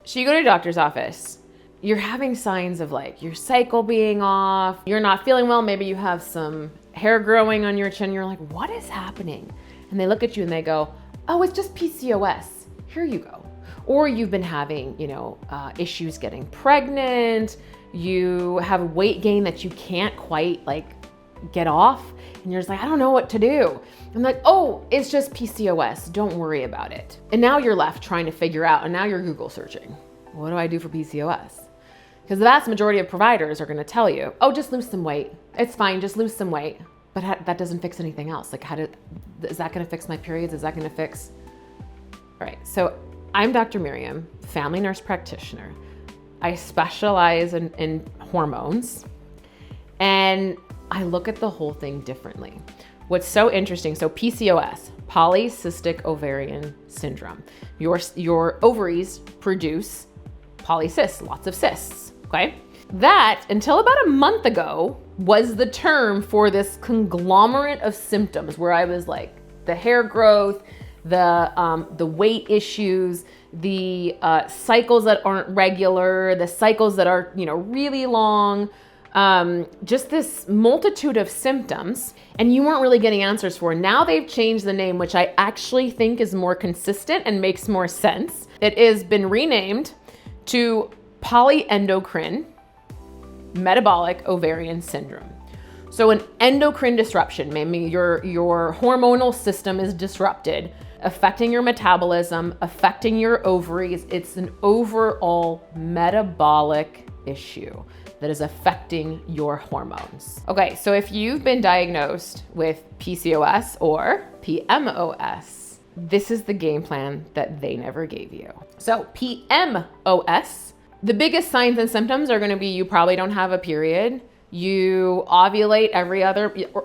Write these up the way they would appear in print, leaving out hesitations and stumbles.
So you go to a doctor's office, you're having signs of like your cycle being off, you're not feeling well, maybe you have some hair growing on your chin, you're like, what is happening? And they look at you and they go, oh, it's just PCOS. Here you go. Or you've been having, issues getting pregnant, you have weight gain that you can't quite like get off, and you're just like, I don't know what to do. I'm like, oh, it's just PCOS, don't worry about it. And now you're left trying to figure out, and now you're Google searching, what do I do for PCOS? Because the vast majority of providers are gonna tell you, oh, just lose some weight. It's fine, just lose some weight. But that doesn't fix anything else. Like, is that gonna fix my periods? Is that gonna fix? All right, so I'm Dr. Miriam, family nurse practitioner. I specialize in hormones, and I look at the whole thing differently. What's so interesting, so PCOS, polycystic ovarian syndrome. Your ovaries produce polycysts, lots of cysts, okay? That, until about a month ago, was the term for this conglomerate of symptoms where I was like, the hair growth, the weight issues, the cycles that aren't regular, the cycles that are, really long, just this multitude of symptoms, and you weren't really getting answers for. Now they've changed the name, which I actually think is more consistent and makes more sense. It has been renamed to polyendocrine metabolic ovarian syndrome. So an endocrine disruption, maybe your hormonal system is disrupted, affecting your metabolism, affecting your ovaries. It's an overall metabolic issue that is affecting your hormones. Okay, so if you've been diagnosed with PCOS or PMOS, this is the game plan that they never gave you. So PMOS, the biggest signs and symptoms are gonna be you probably don't have a period, you ovulate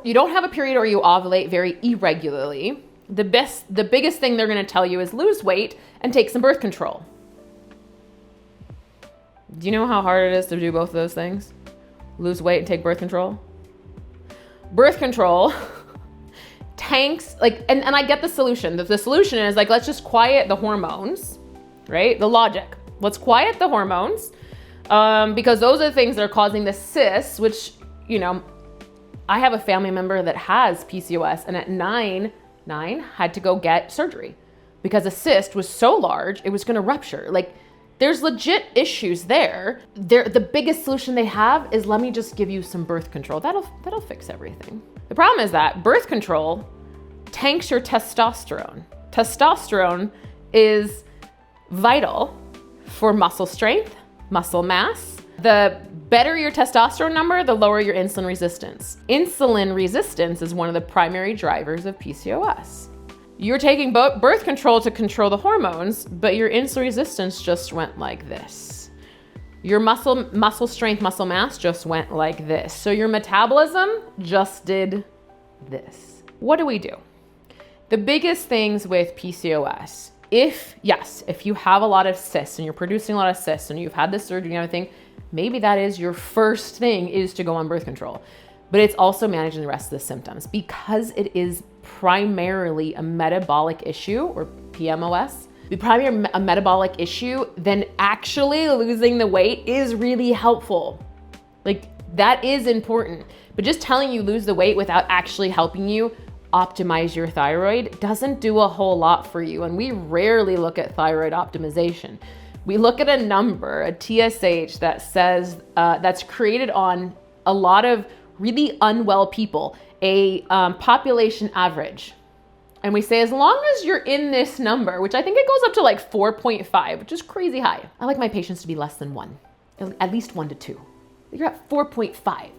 you don't have a period or you ovulate very irregularly. The biggest thing they're gonna tell you is lose weight and take some birth control. Do you know how hard it is to do both of those things? Lose weight and take birth control? Birth control tanks, and I get the solution. The solution is like, let's just quiet the hormones, right? The logic. Let's quiet the hormones because those are the things that are causing the cysts, which, I have a family member that has PCOS and at nine had to go get surgery because a cyst was so large, it was gonna rupture. Like, there's legit issues there. The biggest solution they have is, let me just give you some birth control. That'll fix everything. The problem is that birth control tanks your testosterone. Testosterone is vital for muscle strength, muscle mass. The better your testosterone number, the lower your insulin resistance. Insulin resistance is one of the primary drivers of PCOS. You're taking birth control to control the hormones, but your insulin resistance just went like this. Your muscle strength, muscle mass just went like this. So your metabolism just did this. What do we do? The biggest things with PCOS, if you have a lot of cysts and you're producing a lot of cysts and you've had this surgery and everything, maybe that is your first thing is to go on birth control. But it's also managing the rest of the symptoms because it is primarily a metabolic issue, or PMOS. The primary a metabolic issue, then actually losing the weight is really helpful. Like, that is important. But just telling you lose the weight without actually helping you optimize your thyroid doesn't do a whole lot for you. And we rarely look at thyroid optimization. We look at a number, a TSH, that says that's created on a lot of really unwell people, a population average. And we say, as long as you're in this number, which I think it goes up to like 4.5, which is crazy high. I like my patients to be less than 1, at least 1 to 2. You're at 4.5.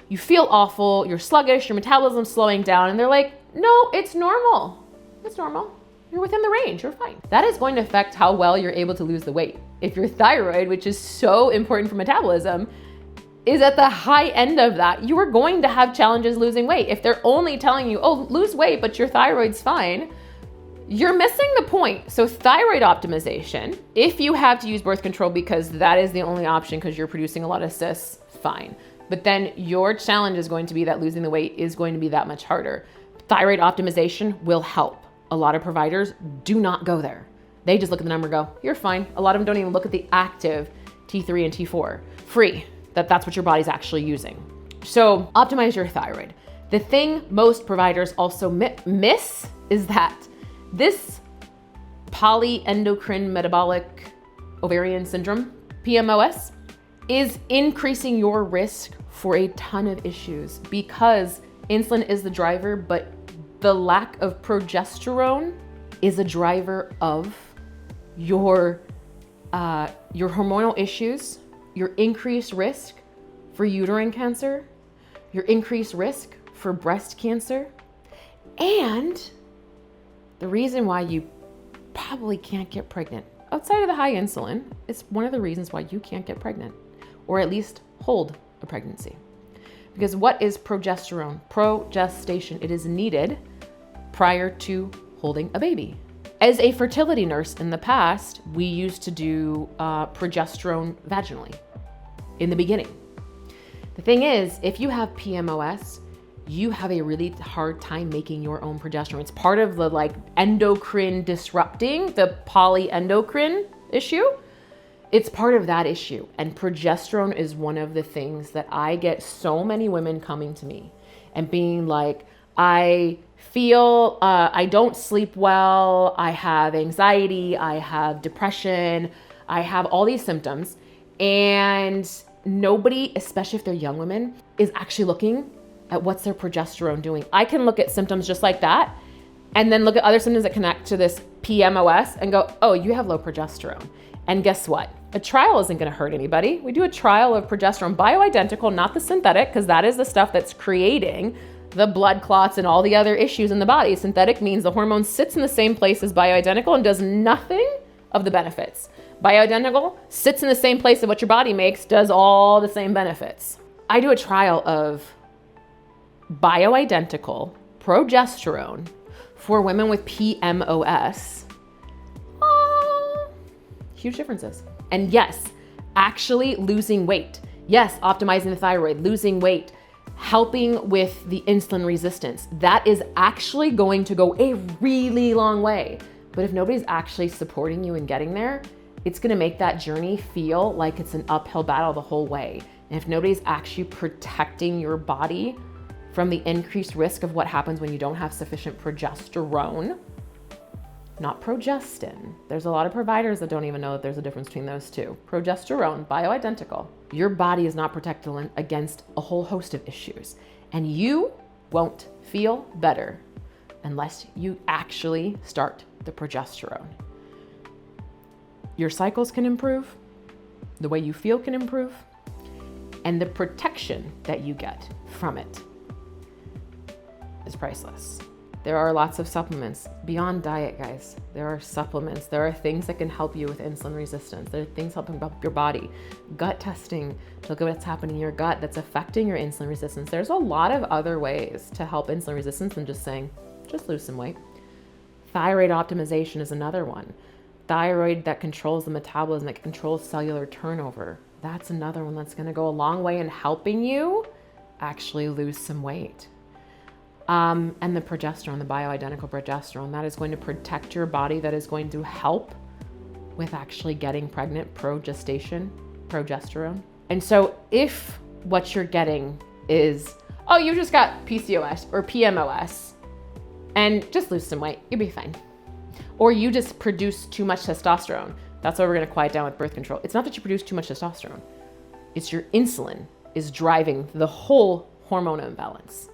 You feel awful, you're sluggish, your metabolism's slowing down, and they're like, no, it's normal. It's normal. You're within the range, you're fine. That is going to affect how well you're able to lose the weight. If your thyroid, which is so important for metabolism, is at the high end of that, you are going to have challenges losing weight. If they're only telling you, oh, lose weight, but your thyroid's fine, you're missing the point. So thyroid optimization, if you have to use birth control because that is the only option because you're producing a lot of cysts, fine. But then your challenge is going to be that losing the weight is going to be that much harder. Thyroid optimization will help. A lot of providers do not go there. They just look at the number and go, you're fine. A lot of them don't even look at the active T3 and T4 free, that's what your body's actually using. So optimize your thyroid. The thing most providers also miss is that this polyendocrine metabolic ovarian syndrome, PMOS, is increasing your risk for a ton of issues because insulin is the driver, but the lack of progesterone is a driver of your hormonal issues, your increased risk for uterine cancer, your increased risk for breast cancer, and the reason why you probably can't get pregnant. Outside of the high insulin, it's one of the reasons why you can't get pregnant, or at least hold a pregnancy. Because what is progesterone? Progestation. It is needed prior to holding a baby. As a fertility nurse in the past, we used to do progesterone vaginally in the beginning. The thing is, if you have PMOS, you have a really hard time making your own progesterone. It's part of the endocrine disrupting, the polyendocrine issue. It's part of that issue. And progesterone is one of the things that I get so many women coming to me and being like, I feel, I don't sleep well, I have anxiety, I have depression, I have all these symptoms. And nobody, especially if they're young women, is actually looking at what's their progesterone doing. I can look at symptoms just like that and then look at other symptoms that connect to this PMOS and go, oh, you have low progesterone. And guess what? A trial isn't gonna hurt anybody. We do a trial of progesterone, bioidentical, not the synthetic, because that is the stuff that's creating the blood clots and all the other issues in the body. Synthetic means the hormone sits in the same place as bioidentical and does nothing of the benefits. Bioidentical sits in the same place that what your body makes, does all the same benefits. I do a trial of bioidentical progesterone for women with PMOS. Huge differences. And yes, actually losing weight. Yes, optimizing the thyroid, losing weight, helping with the insulin resistance. That is actually going to go a really long way. But if nobody's actually supporting you in getting there, it's gonna make that journey feel like it's an uphill battle the whole way. And if nobody's actually protecting your body from the increased risk of what happens when you don't have sufficient progesterone, not progestin. There's a lot of providers that don't even know that there's a difference between those two. Progesterone, bioidentical. Your body is not protected against a whole host of issues. And you won't feel better unless you actually start the progesterone. Your cycles can improve, the way you feel can improve, and the protection that you get from it is priceless. There are lots of supplements beyond diet, guys. There are supplements. There are things that can help you with insulin resistance. There are things helping your body. Gut testing to look at what's happening in your gut that's affecting your insulin resistance. There's a lot of other ways to help insulin resistance than just saying, just lose some weight. Thyroid optimization is another one. Thyroid that controls the metabolism, that controls cellular turnover. That's another one that's gonna go a long way in helping you actually lose some weight. And the progesterone, the bioidentical progesterone, that is going to protect your body, that is going to help with actually getting pregnant, progestation, progesterone. And so if what you're getting is, oh, you just got PCOS or PMOS and just lose some weight, you'll be fine. Or you just produce too much testosterone. That's why we're gonna quiet down with birth control. It's not that you produce too much testosterone. It's your insulin is driving the whole hormone imbalance.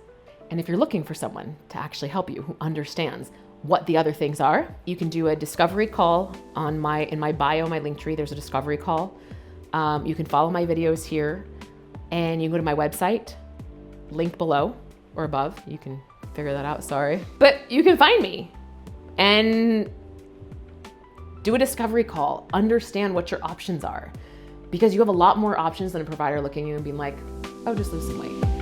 And if you're looking for someone to actually help you who understands what the other things are, you can do a discovery call in my bio, my linktree, there's a discovery call. You can follow my videos here and you can go to my website, link below or above. You can figure that out, sorry. But you can find me and do a discovery call, understand what your options are, because you have a lot more options than a provider looking at you and being like, oh, just lose some weight.